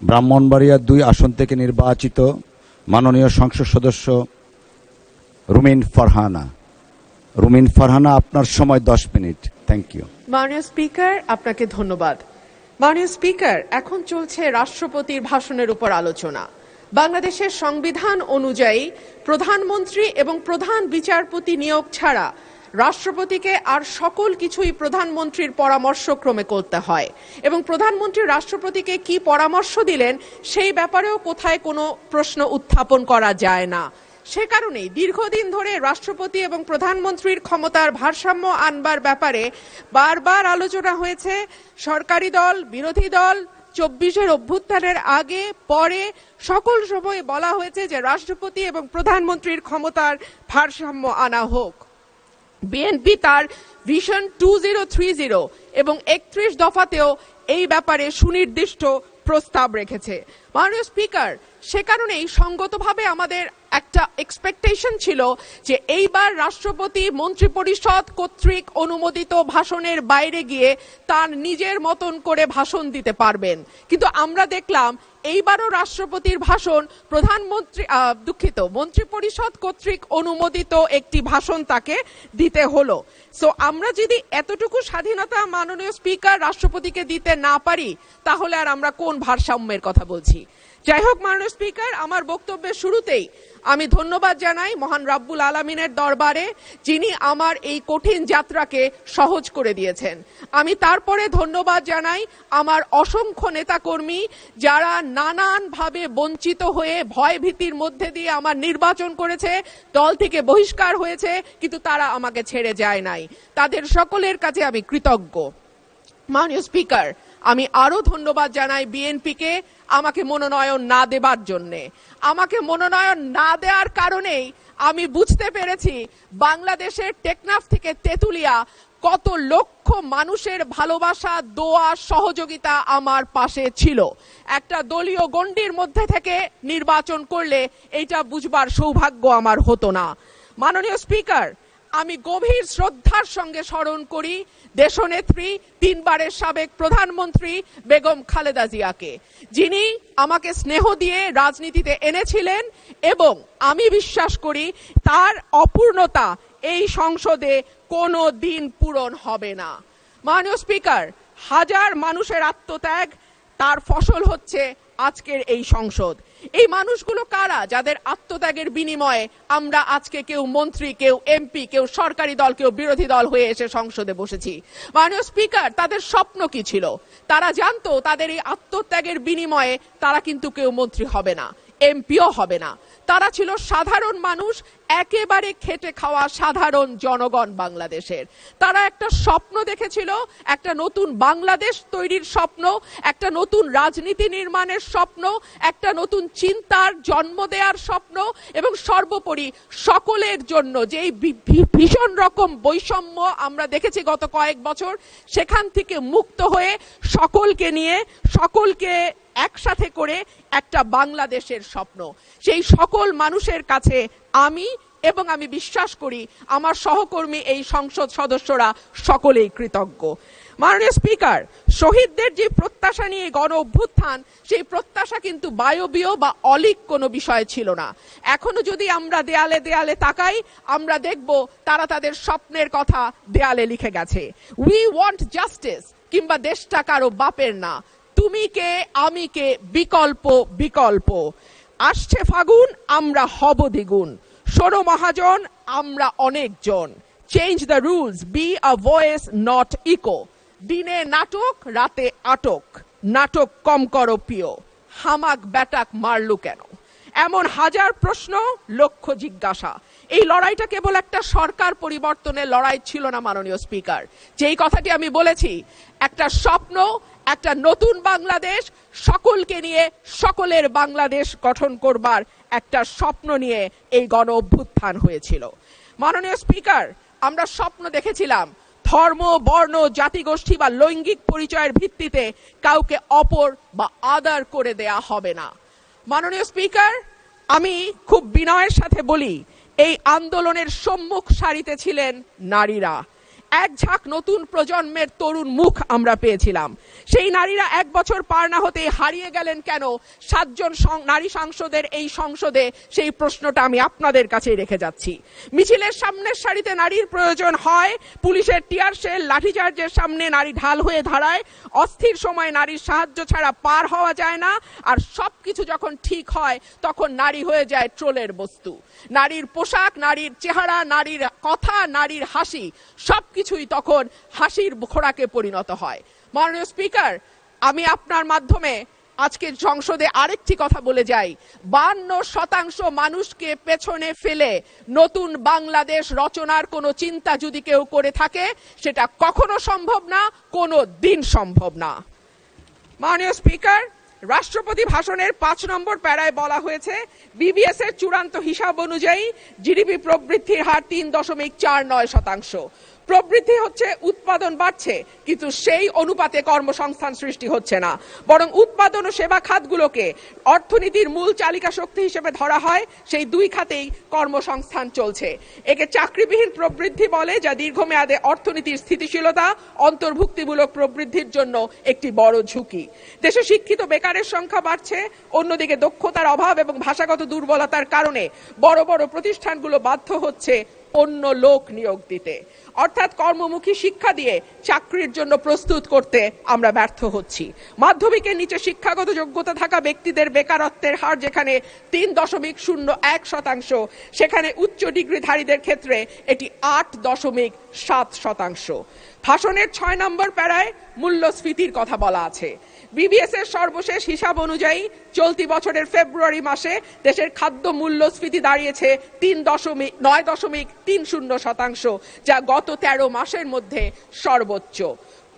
ব্রাহ্মণবাড়িয়া 2 আসন থেকে নির্বাচিত মাননীয় সংসদ সদস্য রুমিন ফারহানা। রুমিন ফারহানা, আপনার সময় 10 মিনিট। Thank you. মাননীয় স্পিকার, আপনাকে ধন্যবাদ। মাননীয় স্পিকার, এখন চলছে রাষ্ট্রপতির ভাষণের উপর আলোচনা। বাংলাদেশের সংবিধান অনুযায়ী প্রধানমন্ত্রী এবং প্রধান বিচারপতি নিয়োগ ছাড়া রাষ্ট্রপতিকে আর সকল কিছুই প্রধানমন্ত্রীর পরামর্শক্রমে করতে হয় এবং প্রধানমন্ত্রী রাষ্ট্রপতিকে কি পরামর্শ দিলেন সেই ব্যাপারেও কোথায় কোনো প্রশ্ন উত্থাপন করা যায় না। সে কারণেই দীর্ঘদিন ধরে রাষ্ট্রপতি এবং প্রধানমন্ত্রীর ক্ষমতার ভারসাম্য আনবার ব্যাপারে বারবার আলোচনা হয়েছে। সরকারি দল, বিরোধী দল, 24-এর অভ্যুত্থানের আগে পরে সকল সময়ে বলা হয়েছে যে রাষ্ট্রপতি এবং প্রধানমন্ত্রীর ক্ষমতার ভারসাম্য আনা হোক। বিএনপি তার ভিশন 2030 এবং 31 দফাতেও এই ব্যাপারে সুনির্দিষ্ট প্রস্তাব রেখেছে। মাননীয় স্পিকার, সে কারণেই সঙ্গতভাবে আমাদের একটা এক্সপেকটেশন ছিল যে এইবার রাষ্ট্রপতি মন্ত্রিপরিষদ কর্তৃক অনুমোদিত ভাষণের বাইরে গিয়ে তার নিজের মতন করে ভাষণ দিতে পারবেন, কিন্তু আমরা দেখলাম এইবারও রাষ্ট্রপতির ভাষণ মন্ত্রিপরিষদ কর্তৃক অনুমোদিত একটি ভাষণ তাকে দিতে হলো। সো আমরা যদি এতটুকু স্বাধীনতা মাননীয় স্পিকার রাষ্ট্রপতিকে দিতে না পারি তাহলে আর আমরা কোন ভারসাম্যের কথা বলছি? যাই হোক মাননীয় স্পিকার, আমার বক্তব্যের শুরুতেই আমি ধন্যবাদ জানাই মহান রাব্বুল আলামিনের দরবারে, যিনি আমার এই কঠিন যাত্রাকে সহজ করে দিয়েছেন। আমি তারপরে ধন্যবাদ জানাই আমার অসংখ্য নেতাকর্মী যারা নানানভাবে বঞ্চিত হয়ে ভয় ভীতির মধ্যে দিয়ে আমার নির্বাচন করেছে, দল থেকে বহিষ্কার হয়েছে, কিন্তু তারা আমাকে ছেড়ে যায় নাই। তাদের সকলের কাছে আমি কৃতজ্ঞ। মাননীয় স্পিকার, আমি আরো ধন্যবাদ জানাই বিএনপিকে আমাকে মনোনয়ন না দেবার জন্যে। আমাকে মনোনয়ন না দেওয়ার কারণেই আমি বুঝতে পেরেছি বাংলাদেশের টেকনাফ থেকে তেতুলিয়া কত লক্ষ মানুষের ভালোবাসা, দোয়া, সহযোগিতা আমার পাশে ছিল। একটা দলীয় গণ্ডির মধ্যে থেকে নির্বাচন করলে এইটা বুঝবার সৌভাগ্য আমার হতো না। মাননীয় স্পিকার, আমি গভীর শ্রদ্ধার সঙ্গে স্মরণ করি দেশনেত্রী, 3 বারের সাবেক প্রধানমন্ত্রী বেগম খালেদা জিয়াকে, যিনি আমাকে স্নেহ দিয়ে রাজনীতিতে এনেছিলেন এবং আমি বিশ্বাস করি তার অপূর্ণতা এই সংসদে কোনো দিন পূরণ হবে না। মাননীয় স্পিকার, হাজার মানুষের আত্মত্যাগ, তার ফসল হচ্ছে আজকের এই সংসদ। এই মানুষগুলো কারা যাদের আত্মত্যাগের বিনিময়ে আমরা আজকে কেউ মন্ত্রী, কেউ এমপি, কেউ সরকারি দল, কেউ বিরোধী দল হয়ে এসে সংসদে বসেছি? মাননীয় স্পিকার, তাদের স্বপ্ন কি ছিল? তারা জানতো তাদের এই আত্মত্যাগের বিনিময়ে তারা কিন্তু কেউ মন্ত্রী হবে না, এমপিও হবে না। তারা ছিল সাধারণ মানুষ, একেবারে খেটে খাওয়া সাধারণ জনগণ বাংলাদেশের। তারা একটা স্বপ্ন দেখেছিল, একটা নতুন বাংলাদেশ তৈরির স্বপ্ন, একটা নতুন রাজনীতি নির্মাণের স্বপ্ন, একটা নতুন চিন্তার জন্ম দেওয়ার স্বপ্ন এবং সর্বোপরি সকলের জন্য যে ভীষণ রকম বৈষম্য আমরা দেখেছি গত কয়েক বছর, সেখান থেকে মুক্ত হয়ে সকলকে নিয়ে, সকলকে একসাথে করে একটা বাংলাদেশের স্বপ্ন। সেই সকল মানুষের কাছে আমি এবং আমি বিশ্বাস করি আমার সহকর্মী এই সংসদ সদস্যরা সকলেই কৃতজ্ঞ। মাননীয় স্পিকার, শহীদদের যে প্রত্যাশা নিয়ে গণ অভ্যুত্থান, সেই প্রত্যাশা কিন্তু বায়বীয় বা অলীক কোনো বিষয় ছিল না। এখনো যদি আমরা দেয়ালে দেয়ালে তাকাই, আমরা দেখব তারা তাদের স্বপ্নের কথা দেয়ালে লিখে গেছে। উই ওয়ান্ট জাস্টিস, কিংবা দেশটা কারো বাপের না, তুমি কে আমি কে, বিকল্প বিকল্প। আসছে ফাগুন, আমরা হব দ্বিগুণ, শোনো মহাজন আমরা অনেকজন। Change the rules, be a voice not echo. দিনে নাটক, রাতে আটক, নাটক কম করো প্রিয়, হামাক ব্যাটাক মারলু কেন? এমন হাজার প্রশ্ন, লক্ষ জিজ্ঞাসা। এই লড়াইটা কেবল একটা সরকার পরিবর্তনের লড়াই ছিল না মাননীয় স্পিকার। যেই কথাটি আমি বলেছি, একটা স্বপ্ন, একটা নতুন বাংলাদেশ, সকলকে নিয়ে সকলের বাংলাদেশ গঠন করবার একটা স্বপ্ন নিয়ে এই গণ অভ্যুত্থান হয়েছিল। মাননীয় স্পিকার, আমরা স্বপ্ন দেখেছিলাম ধর্ম, বর্ণ, জাতিগোষ্ঠী বা লৈঙ্গিক পরিচয়ের ভিত্তিতে কাউকে অপর বা আদার করে দেয়া হবে না। মাননীয় স্পিকার, আমি খুব বিনয়ের সাথে বলি, এই আন্দোলনের সম্মুখ সারিতে ছিলেন নারীরা। এক ঝাঁক নতুন প্রজন্মের তরুণ মুখ আমরা পেয়েছিলাম। সেই নারীরা 1 বছর পার না হতে হারিয়ে গেলেন কেন 7 জন নারী সাংসদের এই সংসদে, সেই প্রশ্নটা আমি আপনাদের কাছে রেখে যাচ্ছি। মিছিলের সামনের সারিতে নারীর প্রয়োজন হয়, পুলিশের টিয়ার শেল লাঠিচার্জের সামনে নারী ঢাল হয়ে দাঁড়ায়, অস্থির সময় নারীর সাহায্য ছাড়া পার হওয়া যায় না, আর সবকিছু যখন ঠিক হয় তখন নারী হয়ে যায় ট্রোলের বস্তু। নারীর পোশাক, নারীর চেহারা, নারীর কথা, নারীর হাসি সবকিছুই তখন হাসির খোরাকে পরিণত হয়। মাননীয় স্পিকার, আমি আপনার মাধ্যমে আজকে সংসদে আরেকটি কথা বলে যাই। 52% মানুষকে পেছনে ফেলে নতুন বাংলাদেশ রচনার কোনো চিন্তা যদি কেউ করে থাকে, সেটা কখনো সম্ভব না, কোনো দিন সম্ভব না। মাননীয় স্পিকার, রাষ্ট্রপতি ভাষণের 5 নম্বর প্যারায় বলা হয়েছে, বিবিএস এর চূড়ান্ত হিসাব অনুযায়ী জিডিপি প্রবৃদ্ধির হার 3.49%। প্রবৃদ্ধি হচ্ছে, উৎপাদন বাড়ছে, কিন্তু সেই অনুপাতে কর্মসংস্থান সৃষ্টি হচ্ছে না, বরং উৎপাদন ও সেবা খাতগুলোকে অর্থনীতির মূল চালিকা শক্তি হিসেবে ধরা হয়। সেই 2 খাতেই কর্মসংস্থান চলছে। একে চাকরিবিহীন প্রবৃদ্ধি বলে, যা দীর্ঘমেয়াদে অর্থনীতির স্থিতিশীলতা, অন্তর্ভুক্তিমূলক প্রবৃদ্ধির জন্য একটি বড় ঝুঁকি। দেশে শিক্ষিত বেকারের সংখ্যা বাড়ছে, অন্যদিকে দক্ষতার অভাব এবং ভাষাগত দুর্বলতার কারণে বড় বড় প্রতিষ্ঠানগুলো বাধ্য হচ্ছে অন্য লোক নিয়োগ দিতে, অর্থাৎ কর্মমুখী শিক্ষা দিয়ে চাকরির জন্য প্রস্তুত করতে আমরা ব্যর্থ হচ্ছি। মাধ্যমিকের নিচে শিক্ষাগত যোগ্যতা থাকা ব্যক্তিদের বেকারত্বের হার যেখানে 3.01%, সেখানে উচ্চ ডিগ্রিধারীদের ক্ষেত্রে এটি 8.7%। ভাষণের 6 নম্বর প্যারায় মূল্যস্ফীতির কথা বলা আছে। বিবিএস এর সর্বশেষ হিসাব অনুযায়ী চলতি বছরের ফেব্রুয়ারি মাসে দেশের খাদ্য মূল্যস্ফীতি দাঁড়িয়েছে 9.30%, যা গত 13 মাসের মধ্যে সর্বোচ্চ।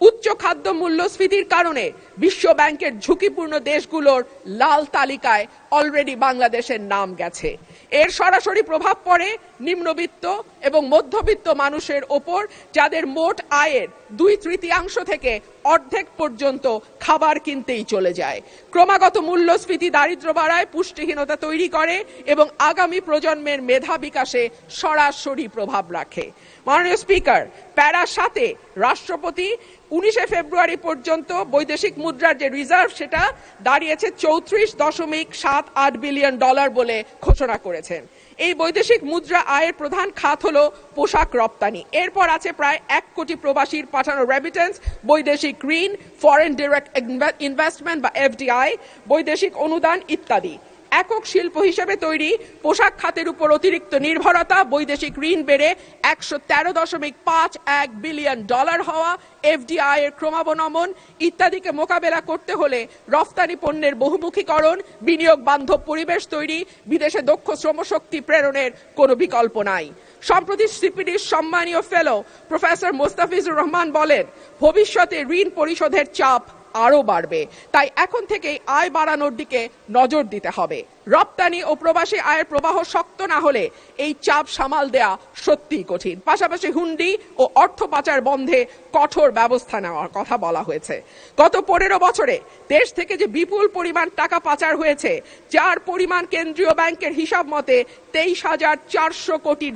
উচ্চ খাদ্য মূল্যস্ফীতির কারণে বিশ্ব ব্যাংকের ঝুঁকিপূর্ণ দেশগুলোর লাল তালিকায় অলরেডি বাংলাদেশের নাম গেছে। এর সরাসরি প্রভাব পড়ে নিম্নবিত্ত এবং মধ্যবিত্ত মানুষের ওপর, যাদের মোট আয়ের 2/3 থেকে অর্ধেক পর্যন্ত খাবার কিনতেই চলে যায়। ক্রমাগত মূল্যস্ফীতি দারিদ্র্য বাড়ায়, পুষ্টিহীনতা তৈরি করে এবং আগামী প্রজন্মের মেধা বিকাশে সরাসরি প্রভাব রাখে। মাননীয় স্পিকার, প্যারা 7-এ রাষ্ট্রপতি 19 ফেব্রুয়ারি পর্যন্ত বৈদেশিক মুদ্রার যে রিজার্ভ, সেটা দাঁড়িয়েছে $34.78 বিলিয়ন বলে ঘোষণা করেছেন। এই বৈদেশিক মুদ্রা আয়ের প্রধান খাত হলো পোশাক রপ্তানি। এরপর আছে প্রায় 1 কোটি প্রবাসীর পাঠানো রেমিটেন্স, বৈদেশিক ঋণ, ফরেন ডিরেক্ট ইনভেস্টমেন্ট বা এফডিআই, বৈদেশিক অনুদান ইত্যাদি। একক শিল্প হিসেবে তৈরি পোশাক খাতের উপর অতিরিক্ত নির্ভরতা, বৈদেশিক ঋণ বেড়ে $113.51 বিলিয়ন হওয়া, এফডিআই এর ক্রমাবনমন ইত্যাদিকে মোকাবেলা করতে হলে রফতানি পণ্যের বহুমুখীকরণ, বিনিয়োগ বান্ধব পরিবেশ তৈরি, বিদেশে দক্ষ শ্রমশক্তি প্রেরণের কোনো বিকল্প নাই। সম্প্রতি সিপিডির সম্মানীয় ফেলো প্রফেসর মোস্তাফিজুর রহমান বলেন, ভবিষ্যতে ঋণ পরিশোধের চাপ আরো বাড়বে, তাই এখন থেকেই আয় বাড়ানোর দিকে নজর দিতে হবে। রপ্তানি ও প্রবাসী আয়ের প্রবাহ শক্ত না হলে এই চাপ সামাল দেয়া সত্যিই কঠিন। পাশাপাশি হুন্ডি ও অর্থ পাচার বন্ধে কঠোর ব্যবস্থা নেওয়ার কথা বলা হয়েছে। গত 15 বছরে দেশ থেকে যে বিপুল পরিমাণ টাকা পাচার হয়েছে, যার পরিমাণ কেন্দ্রীয় ব্যাংকের হিসাব মতে $23,400 কোটি,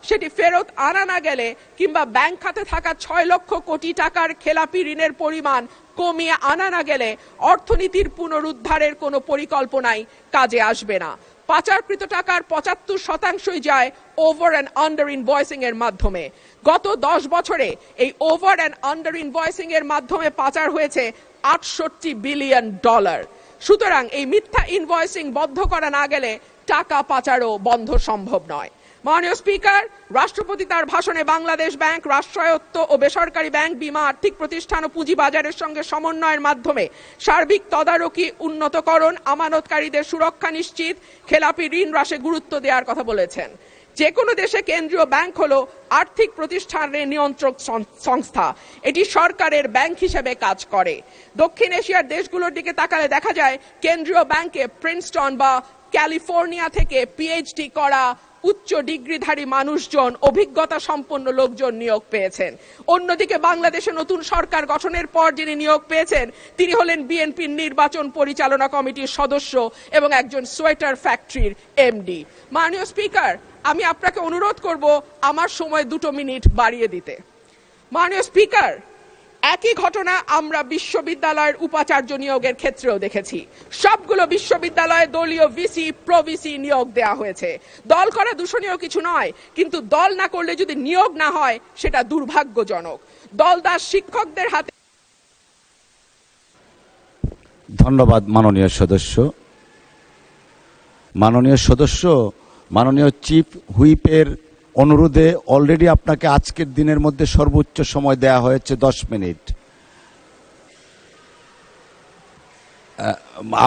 সেটি ফেরত আনা না গেলে কিংবা ব্যাংক খাতে থাকা 6 লক্ষ কোটি টাকার খেলাপি ঋণের পরিমাণ কমিয়ে আনা না গেলে অর্থনীতির পুনরুদ্ধারের কোনো পরিকল্পনাই কাজে আসবে না। পাচারকৃত টাকার 75% যায় ওভার অ্যান্ড আন্ডার ইনভয়েসিং এর মাধ্যমে। গত 10 বছরে এই ওভার অ্যান্ড আন্ডার ইনভয়েসিং এর মাধ্যমে পাচার হয়েছে $68 বিলিয়ন। সুতরাং এই মিথ্যা ইনভয়েসিং বন্ধ করা না গেলে টাকা পাচারও বন্ধ সম্ভব নয়। মাননীয় স্পিকার, রাষ্ট্রপতি তার ভাষণে বাংলাদেশ ব্যাংক, রাষ্ট্রায়ত্ত ও বেসরকারি ব্যাংক, বীমা, আর্থিক প্রতিষ্ঠান ও পুঁজিবাজারের সঙ্গে সমন্বয়ের মাধ্যমে সার্বিক তদারকি উন্নতকরণ, আমানতকারীদের সুরক্ষা নিশ্চিত, খেলাপি ঋণ হ্রাসে গুরুত্ব দেওয়ার কথা বলেছেন। যে কোনো দেশে কেন্দ্রীয় ব্যাংক হলো আর্থিক প্রতিষ্ঠানের নিয়ন্ত্রক সংস্থা। এটি সরকারের ব্যাংক হিসেবে কাজ করে। দক্ষিণ এশিয়ার দেশগুলোর দিকে তাকালে দেখা যায় কেন্দ্রীয় ব্যাংকে প্রিন্সটন বা ক্যালিফোর্নিয়া থেকে পিএইচডি করা উচ্চ ডিগ্রিধারী মানুষজন, অভিজ্ঞতা সম্পন্ন লোকজন নিয়োগ পেয়েছেন। অন্যদিকে বাংলাদেশে নতুন সরকার গঠনের পর যিনি নিয়োগ পেয়েছেন, তিনি হলেন বিএনপির নির্বাচন পরিচালনা কমিটির সদস্য এবং একজন সোয়েটার ফ্যাক্টরির এমডি। মাননীয় স্পিকার, আমি আপনাকে অনুরোধ করব আমার সময় 2 মিনিট বাড়িয়ে দিতে। মাননীয় স্পিকার, একই ঘটনা আমরা বিশ্ববিদ্যালয়ের উপাচার্য নিয়োগের ক্ষেত্রেও দেখেছি। সবগুলো বিশ্ববিদ্যালয়ে দলীয় ভিসি প্রভিসি নিয়োগ দেয়া হয়েছে। দল করা দূষণীয় কিছু নয়, কিন্তু দল না করলে যদি নিয়োগ না হয় সেটা দুর্ভাগ্যজনক। দলদাস শিক্ষকদের হাতে। ধন্যবাদ মাননীয় সদস্য। মাননীয় চিফ হুইপের অনুরোধে অলরেডি আপনাকে আজকের দিনের মধ্যে সর্বোচ্চ সময় দেয়া হয়েছে 10 মিনিট।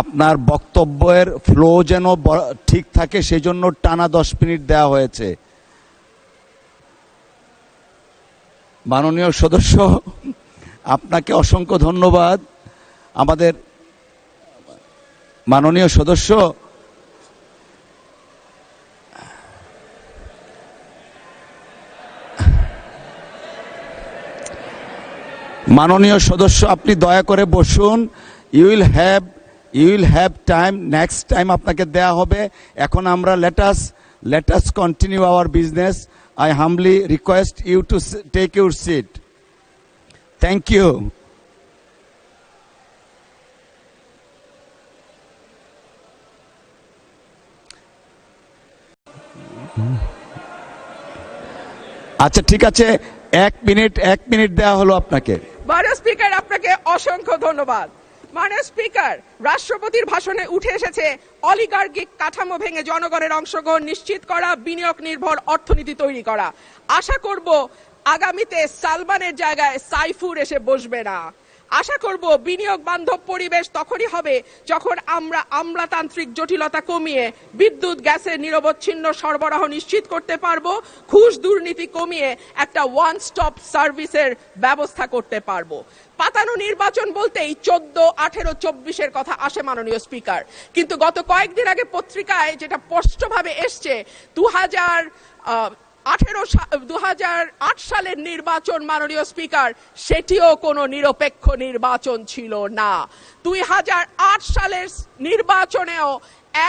আপনার বক্তব্যের ফ্লো যেন ঠিক থাকে সেই জন্য টানা 10 মিনিট দেয়া হয়েছে। মাননীয় সদস্য, আপনাকে অসংখ্য ধন্যবাদ। আমাদের মাননীয় সদস্য, আপনি দয়া করে বসুন। You will have time, next time আপনাকে দেয়া হবে। এখন আমরা let us continue our business. I humbly request you to take your seat. Thank you. আচ্ছা, ঠিক আছে, 1 মিনিট দেওয়া হলো আপনাকে। মাননীয় স্পিকার, আপনাকে অসংখ্য ধন্যবাদ। মাননীয় স্পিকার, রাষ্ট্রপতির ভাষণে উঠে এসেছে অলিগার্কিক কাঠামো ভেঙে জনগণের অংশগ্রহণ নিশ্চিত করা, বিনিয়োগ নির্ভর অর্থনীতি তৈরি করা। আশা করব আগামীতে সালমানের জায়গায় সাইফুর এসে বসবে না। আশা করব বিনিয়োগ বান্ধব পরিবেশ তখনই হবে যখন আমরা আমলাতান্ত্রিক জটিলতা কমিয়ে বিদ্যুৎ গ্যাসের নিরবচ্ছিন্ন সরবরাহ নিশ্চিত করতে পারবো, ঘুষ দুর্নীতি কমিয়ে একটা ওয়ান স্টপ সার্ভিসের ব্যবস্থা করতে পারবো। পাতানো নির্বাচন বলতেই 14, 18, 24-এর কথা আসে মাননীয় স্পিকার, কিন্তু গত কয়েকদিন আগে পত্রিকায় যেটা স্পষ্টভাবে এসছে 2008 সালের নির্বাচন মাননীয় স্পিকার, সেটিও কোনো নিরপেক্ষ নির্বাচন ছিল না। 2008 সালের নির্বাচনেও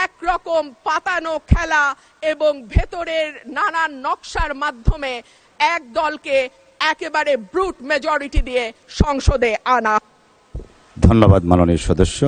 একরকম পাতানো খেলা এবং ভেতরের নানান নকশার মাধ্যমে এক দলকে একেবারে ব্রুট মেজরিটি দিয়ে সংসদে আনা। ধন্যবাদ মাননীয় সদস্য।